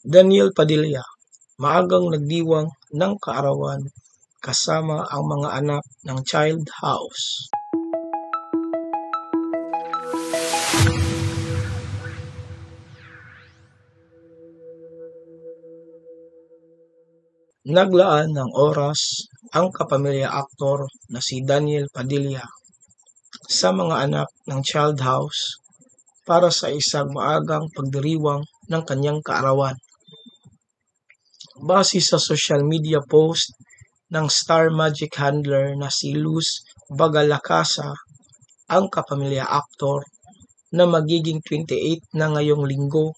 Daniel Padilla, maagang nagdiwang ng kaarawan kasama ang mga anak ng Child House. Naglaan ng oras ang kapamilya aktor na si Daniel Padilla sa mga anak ng Child House para sa isang maagang pagdiriwang ng kanyang kaarawan. Base sa social media post ng Star Magic handler na si Luz Bagalacasa, ang kapamilya aktor na magiging 28 na ngayong linggo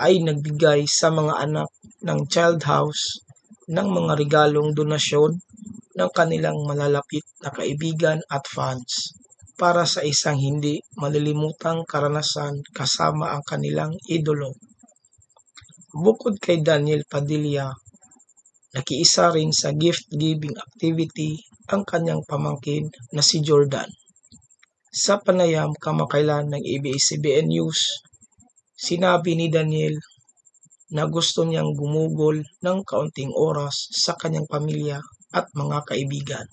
ay nagbigay sa mga anak ng Child House ng mga regalong donasyon ng kanilang malalapit na kaibigan at fans para sa isang hindi malilimutang karanasan kasama ang kanilang idolo. Bukod kay Daniel Padilla, nakiisa rin sa gift-giving activity ang kanyang pamangkin na si Jordan. Sa panayam kamakailan ng ABS-CBN News, sinabi ni Daniel na gusto niyang gumugol ng kaunting oras sa kanyang pamilya at mga kaibigan.